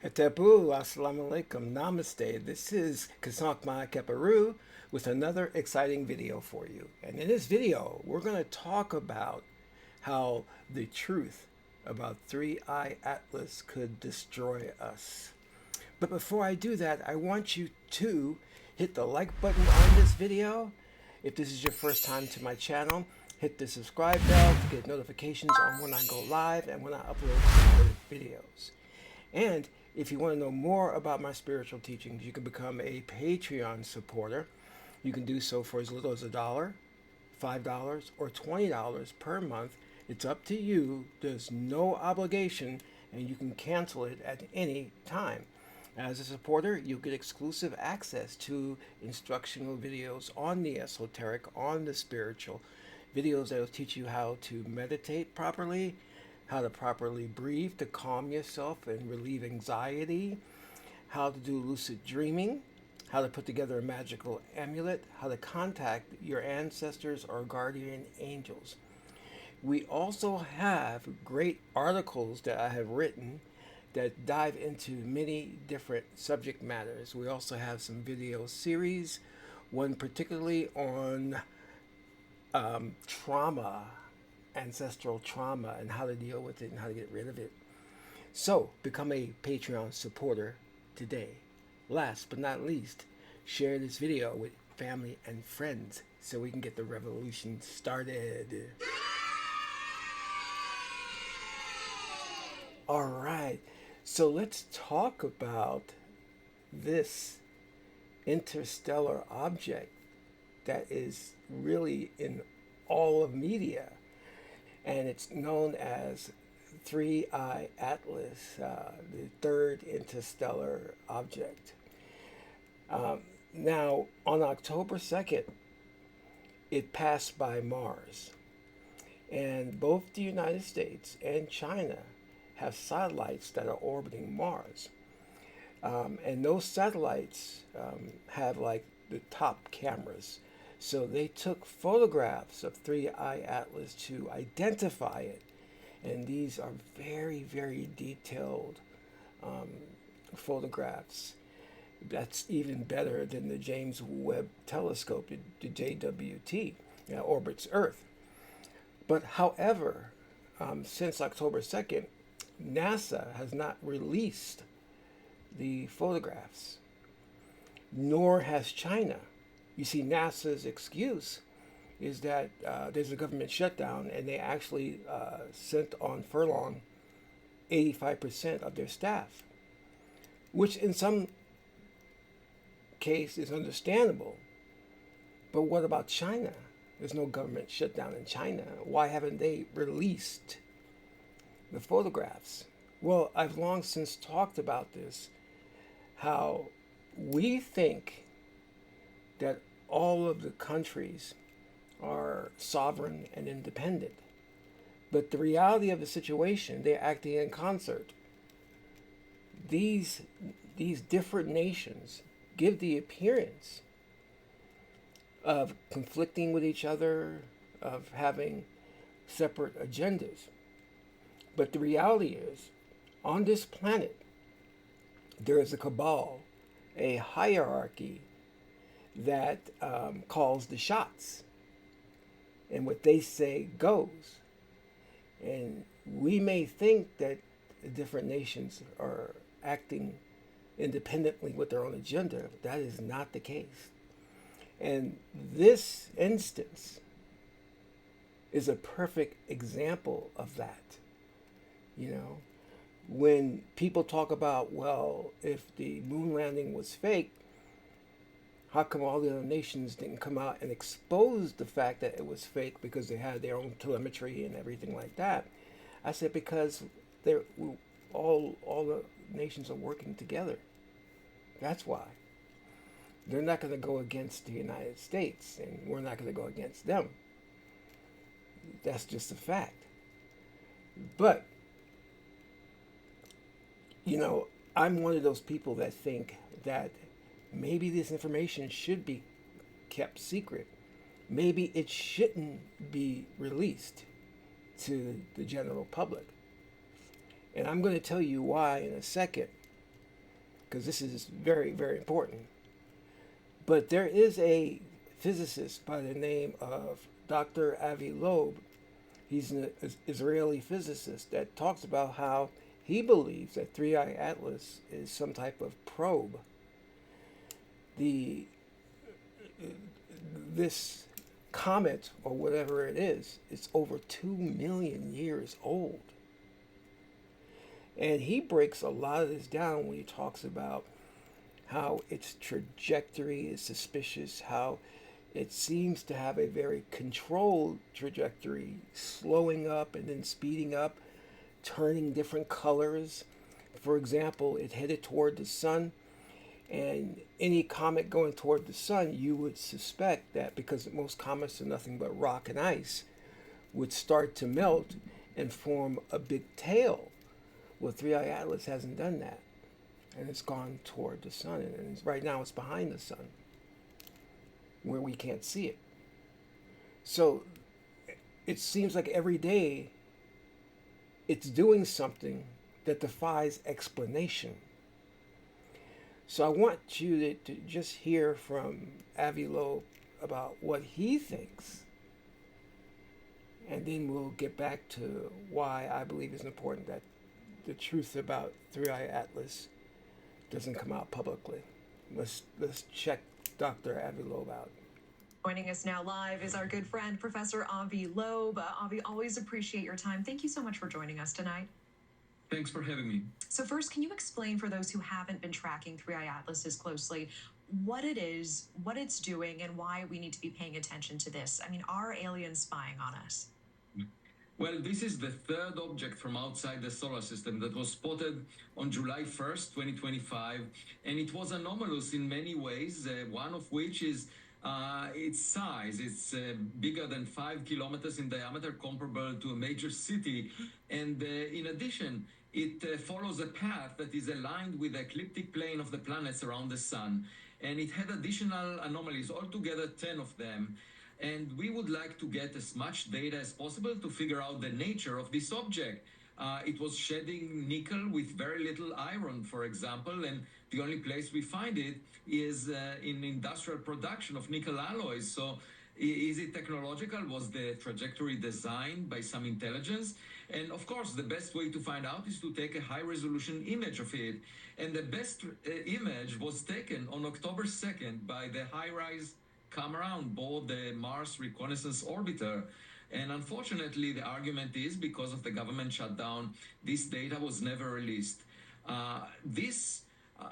Atabu, assalamu alaikum, namaste. This is Qesankh with another exciting video for you. And in this video, we're going to talk about how the truth about 3i Atlas could destroy us. But before I do that, I want you to hit the like button on this video. If this is your first time to my channel, hit the subscribe bell to get notifications on when I go live and when I upload videos. And if you want to know more about my spiritual teachings, you can become a Patreon supporter. You can do so for as little as $1, $5, or $20 per month. It's up to you. There's no obligation, and you can cancel it at any time. As a supporter, you'll get exclusive access to instructional videos on the esoteric, on the spiritual, videos that will teach you how to meditate properly, how to properly breathe to calm yourself and relieve anxiety, how to do lucid dreaming, how to put together a magical amulet, how to contact your ancestors or guardian angels. We also have great articles that I have written that dive into many different subject matters. We also have some video series, one particularly on trauma, ancestral trauma, and how to deal with it and how to get rid of it. So become a Patreon supporter today. Last but not least, share this video with family and friends so we can get the revolution started. All right, so let's talk about this interstellar object that is really in all of media, and it's known as 3i Atlas, the third interstellar object. Now, on October 2nd, it passed by Mars, and both the United States and China have satellites that are orbiting Mars. And those satellites have like the top cameras. So they took photographs of 3i Atlas to identify it. And these are very, very detailed photographs. That's even better than the James Webb Telescope, the JWT, that orbits Earth. But however, since October 2nd, NASA has not released the photographs, nor has China. You see, NASA's excuse is that there's a government shutdown, and they actually sent on furlough 85% of their staff, which in some case is understandable. But what about China? There's no government shutdown in China. Why haven't they released the photographs? Well, I've long since talked about this, how we think that all of the countries are sovereign and independent. But the reality of the situation, they're acting in concert. These different nations give the appearance of conflicting with each other, of having separate agendas. But the reality is, on this planet, there is a cabal, a hierarchy that calls the shots. And what they say goes. And we may think that the different nations are acting independently with their own agenda, but that is not the case. And this instance is a perfect example of that. You know, when people talk about, well, if the moon landing was fake, how come all the other nations didn't come out and expose the fact that it was fake because they had their own telemetry and everything like that? I said, because all the nations are working together. That's why. They're not going to go against the United States, and we're not going to go against them. That's just a fact. But you know, I'm one of those people that think that maybe this information should be kept secret. Maybe it shouldn't be released to the general public. And I'm going to tell you why in a second. because this is very, very important. But there is a physicist by the name of Dr. Avi Loeb. He's an Israeli physicist that talks about how he believes that Three Eye Atlas is some type of probe. The this comet or whatever it is, it's over 2 million years old. And he breaks a lot of this down when he talks about how its trajectory is suspicious, how it seems to have a very controlled trajectory, slowing up and then speeding up, turning different colors. For example, it headed toward the sun, and any comet going toward the sun, you would suspect that because most comets are nothing but rock and ice, would start to melt and form a big tail. Well, Three Eye Atlas hasn't done that, and it's gone toward the sun, and right now it's behind the sun, where we can't see it. So it seems like every day it's doing something that defies explanation. So I want you to just hear from Avi Loeb about what he thinks, and then we'll get back to why I believe it's important that the truth about Three Eye Atlas doesn't come out publicly. Let's check Dr. Avi Loeb out. Joining us now live is our good friend, Professor Avi Loeb. Avi, always appreciate your time. Thank you so much for joining us tonight. Thanks for having me. So first, can you explain for those who haven't been tracking Three Eye Atlas as closely what it is, what it's doing, and why we need to be paying attention to this? I mean, are aliens spying on us? Well, this is the third object from outside the solar system that was spotted on July 1st, 2025, and it was anomalous in many ways, one of which is its size. It's bigger than 5 kilometers in diameter, comparable to a major city. And in addition, it follows a path that is aligned with the ecliptic plane of the planets around the sun. And it had additional anomalies, altogether 10 of them. And we would like to get as much data as possible to figure out the nature of this object. It was shedding nickel with very little iron, for example, and the only place we find it is in industrial production of nickel alloys. So is it technological? Was the trajectory designed by some intelligence? And of course, the best way to find out is to take a high-resolution image of it. And the best image was taken on October 2nd by the HiRISE camera on board the Mars Reconnaissance Orbiter. And unfortunately, the argument is because of the government shutdown, this data was never released. This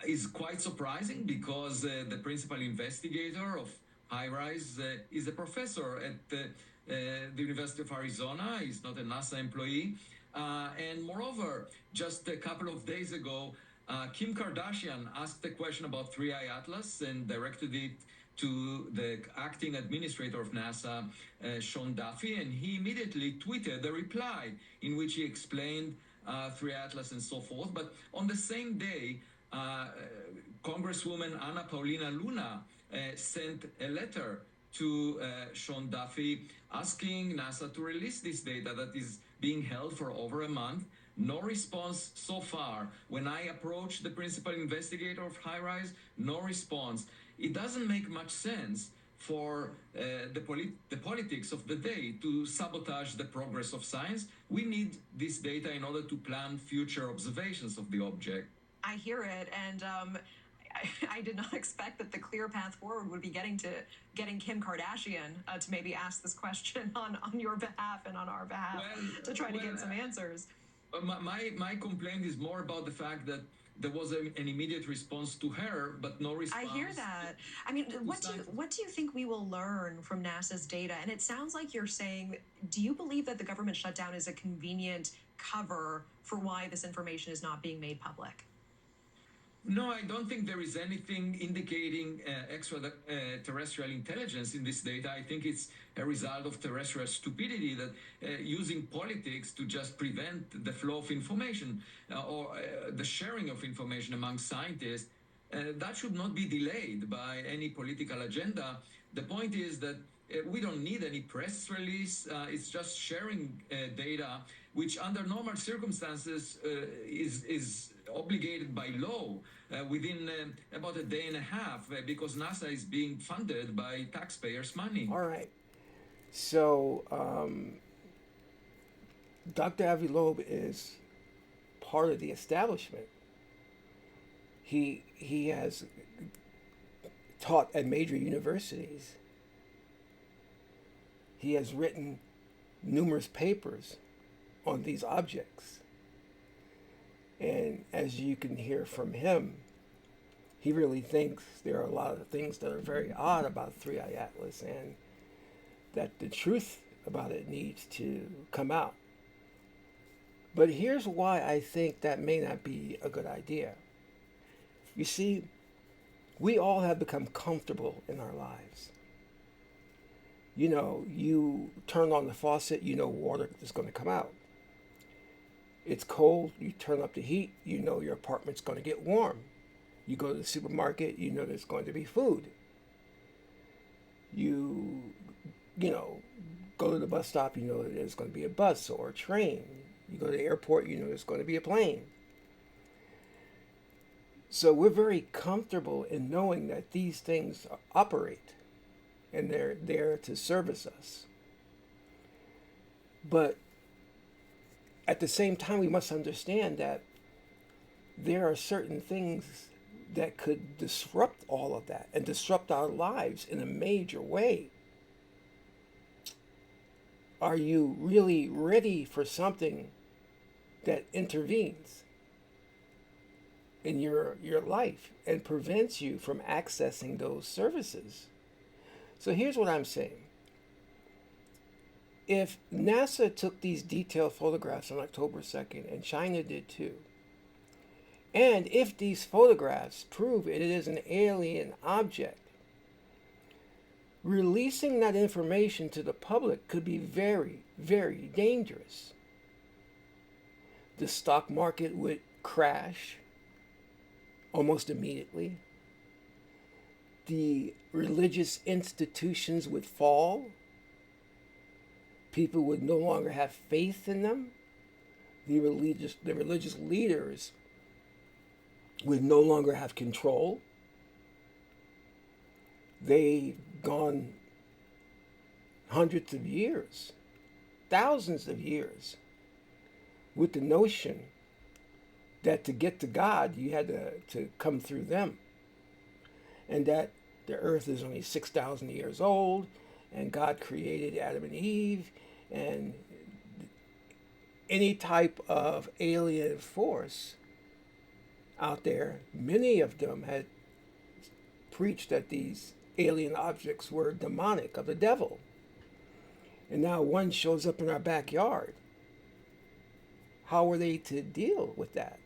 is quite surprising because the principal investigator of HiRISE is a professor at the University of Arizona. He's not a NASA employee. And moreover, just a couple of days ago, Kim Kardashian asked a question about Three Eye Atlas and directed it to the acting administrator of NASA, Sean Duffy, and he immediately tweeted a reply in which he explained Three Eye Atlas and so forth. But on the same day, Congresswoman Anna Paulina Luna sent a letter to Sean Duffy asking NASA to release this data that is being held for over a month. No response so far. When I approached the principal investigator of HiRISE, no response. It doesn't make much sense for the politics of the day to sabotage the progress of science. We need this data in order to plan future observations of the object. I hear it, and I did not expect that the clear path forward would be getting Kim Kardashian to maybe ask this question on your behalf and on our behalf to try to get some answers. My complaint is more about the fact that there was an immediate response to her, but no response. I hear that. I mean, what do you think we will learn from NASA's data? And it sounds like you're saying, do you believe that the government shutdown is a convenient cover for why this information is not being made public? No, I don't think there is anything indicating extraterrestrial intelligence in this data. I think it's a result of terrestrial stupidity that using politics to just prevent the flow of information or the sharing of information among scientists, that should not be delayed by any political agenda. The point is that we don't need any press release. It's just sharing data which under normal circumstances is obligated by law within about a day and a half because NASA is being funded by taxpayers' money. All right. So, Dr. Avi Loeb is part of the establishment. He has taught at major universities. He has written numerous papers on these objects. And as you can hear from him, he really thinks there are a lot of things that are very odd about 3i Atlas, and that the truth about it needs to come out. But here's why I think that may not be a good idea. You see, we all have become comfortable in our lives. You know, you turn on the faucet, you know water is going to come out. It's cold, you turn up the heat, you know your apartment's going to get warm. You go to the supermarket, you know there's going to be food. You go to the bus stop, you know there's going to be a bus or a train. You go to the airport, you know there's going to be a plane. So we're very comfortable in knowing that these things operate and they're there to service us. But at the same time, we must understand that there are certain things that could disrupt all of that and disrupt our lives in a major way. Are you really ready for something that intervenes in your life and prevents you from accessing those services? So here's what I'm saying. If NASA took these detailed photographs on October 2nd, and China did too, and if these photographs prove it is an alien object, releasing that information to the public could be very, very dangerous. The stock market would crash almost immediately. The religious institutions would fall. People would no longer have faith in them. The religious leaders would no longer have control. They've gone hundreds of years, thousands of years, with the notion that to get to God, you had to come through them. And that the earth is only 6,000 years old, and God created Adam and Eve, and any type of alien force out there, many of them had preached that these alien objects were demonic, of the devil. And now one shows up in our backyard. How are they to deal with that?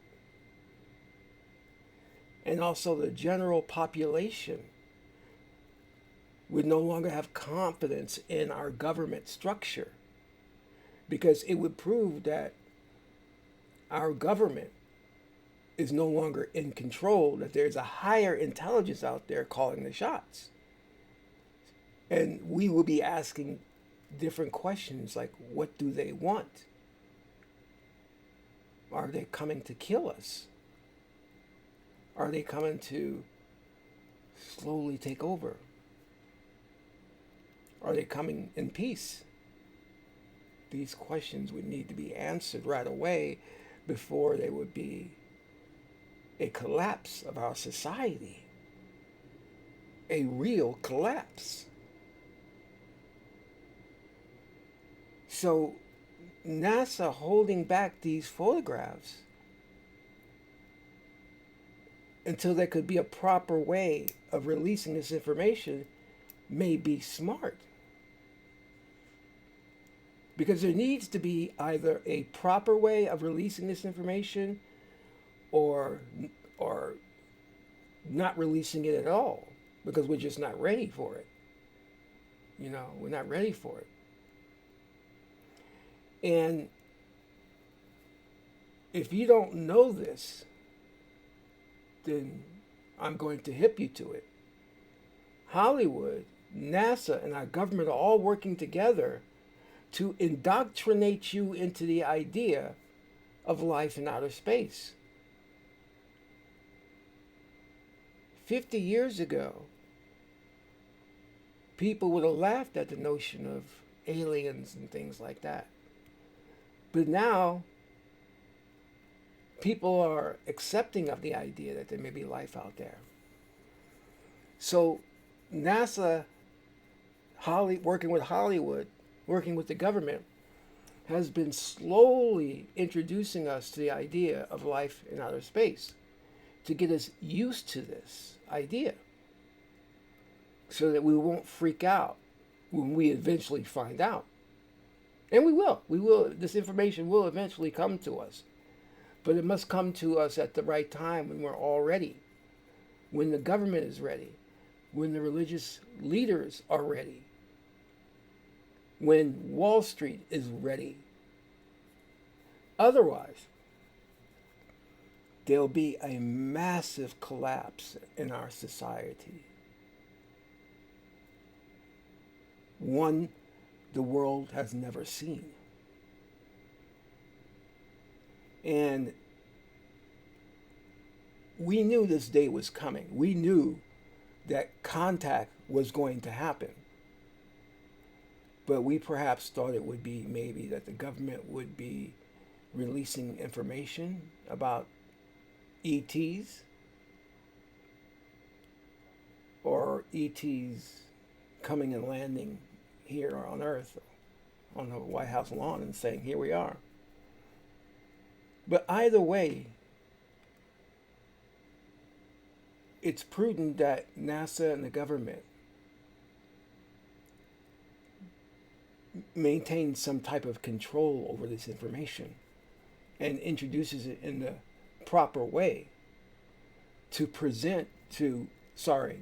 And also the general population would no longer have confidence in our government structure, because it would prove that our government is no longer in control, that there's a higher intelligence out there calling the shots. And we will be asking different questions like, what do they want? Are they coming to kill us? Are they coming to slowly take over? Are they coming in peace? These questions would need to be answered right away before there would be a collapse of our society. A real collapse. So NASA holding back these photographs until there could be a proper way of releasing this information may be smart. Because there needs to be either a proper way of releasing this information or not releasing it at all, because we're just not ready for it. You know, we're not ready for it. And if you don't know this, then I'm going to hip you to it. Hollywood, NASA, and our government are all working together to indoctrinate you into the idea of life in outer space. 50 years ago, people would have laughed at the notion of aliens and things like that. But now, people are accepting of the idea that there may be life out there. So NASA, working with Hollywood, working with the government, has been slowly introducing us to the idea of life in outer space to get us used to this idea so that we won't freak out when we eventually find out. And we will. This information will eventually come to us. But it must come to us at the right time when we're all ready, when the government is ready, when the religious leaders are ready, when Wall Street is ready. Otherwise, there'll be a massive collapse in our society. One the world has never seen. And we knew this day was coming. We knew that contact was going to happen. But we perhaps thought it would be maybe that the government would be releasing information about ETs or ETs coming and landing here on Earth on the White House lawn and saying, here we are. But either way, it's prudent that NASA and the government maintain some type of control over this information and introduces it in the proper way to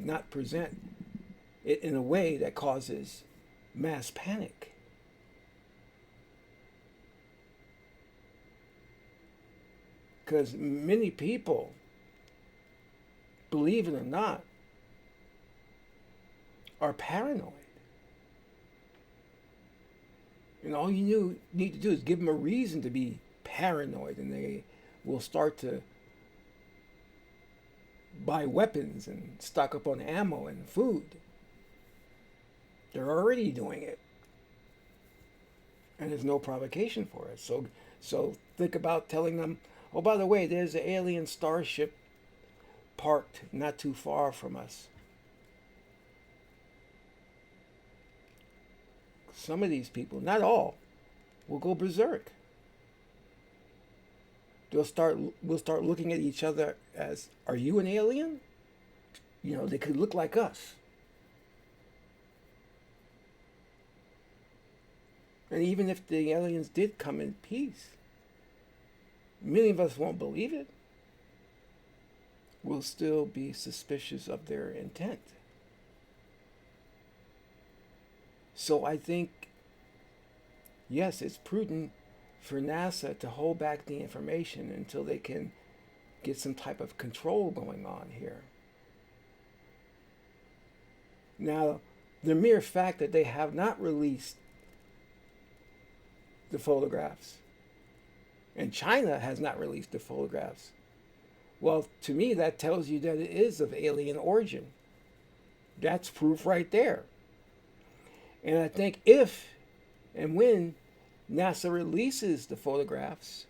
not present it in a way that causes mass panic. Because many people, believe it or not, are paranoid. And all you need to do is give them a reason to be paranoid, and they will start to buy weapons and stock up on ammo and food. They're already doing it. And there's no provocation for it. So think about telling them, oh, by the way, there's an alien starship parked not too far from us. Some of these people, not all, will go berserk. We'll start looking at each other as, are you an alien? You know, they could look like us. And even if the aliens did come in peace, many of us won't believe it. We'll still be suspicious of their intent. So I think, yes, it's prudent for NASA to hold back the information until they can get some type of control going on here. Now, the mere fact that they have not released the photographs, and China has not released the photographs, well, to me, that tells you that it is of alien origin. That's proof right there. And I think if and when NASA releases the photographs,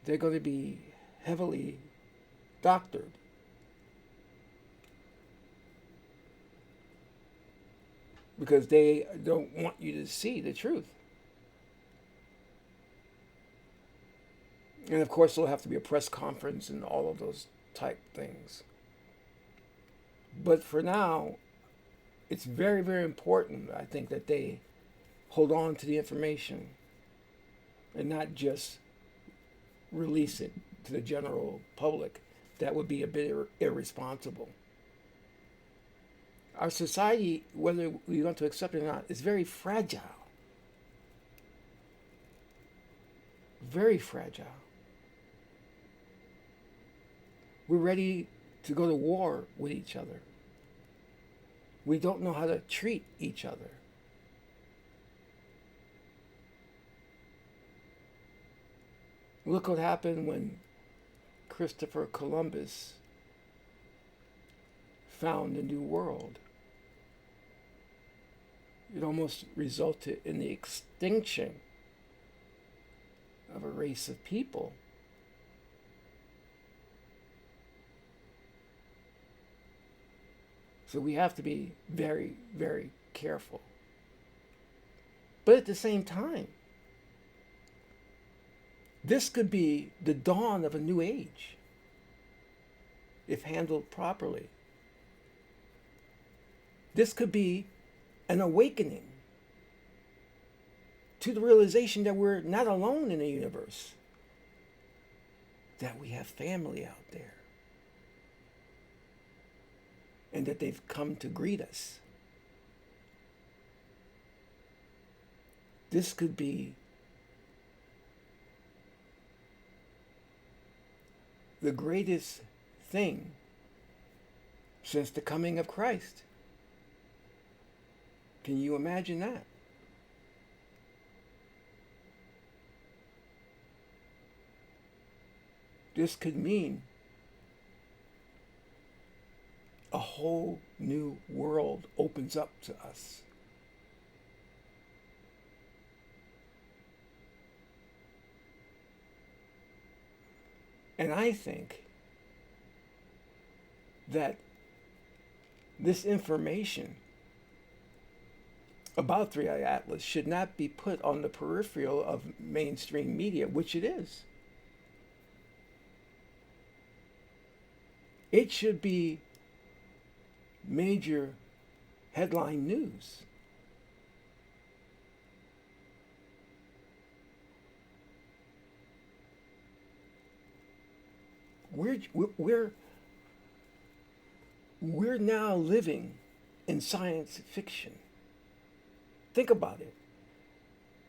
they're going to be heavily doctored. Because they don't want you to see the truth. And of course, there'll have to be a press conference and all of those type things. But for now, it's very, very important, I think, that they hold on to the information and not just release it to the general public. That would be a bit irresponsible. Our society, whether we want to accept it or not, is very fragile. Very fragile. We're ready to go to war with each other. We don't know how to treat each other. Look what happened when Christopher Columbus found a new world. It almost resulted in the extinction of a race of people. So we have to be very, very careful. But at the same time, this could be the dawn of a new age if handled properly. This could be an awakening to the realization that we're not alone in the universe, that we have family out there, and that they've come to greet us. This could be the greatest thing since the coming of Christ. Can you imagine that? This could mean a whole new world opens up to us. And I think that this information about 3i Atlas should not be put on the peripheral of mainstream media, which it is. It should be major headline news. We're now living in science fiction. Think about it.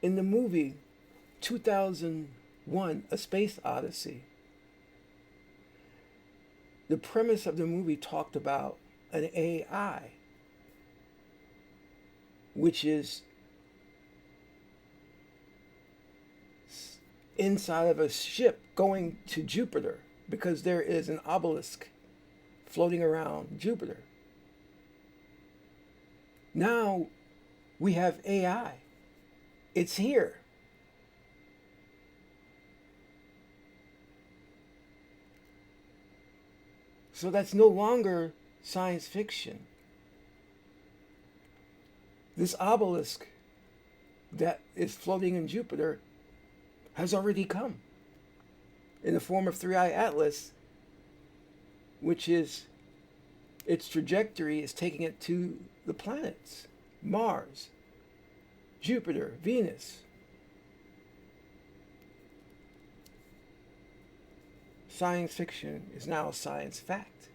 In the movie 2001, A Space Odyssey, the premise of the movie talked about an AI, which is inside of a ship going to Jupiter because there is an obelisk floating around Jupiter. Now we have AI. It's here. So that's no longer science fiction. This obelisk that is floating in Jupiter has already come in the form of 3i Atlas, which is its trajectory is taking it to the planets, Mars, Jupiter, Venus. Science fiction is now science fact.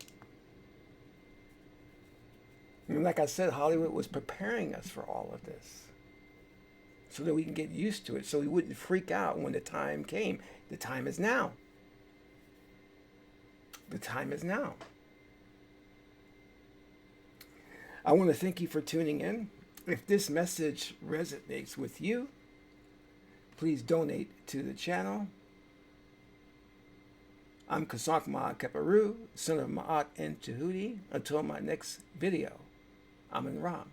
And like I said, Hollywood was preparing us for all of this so that we can get used to it, so we wouldn't freak out when the time came. The time is now. The time is now. I want to thank you for tuning in. If this message resonates with you, please donate to the channel. I'm Qesankh Ma'at Keparu, son of Ma'at and Tahuti. Until my next video, I'm in Ram.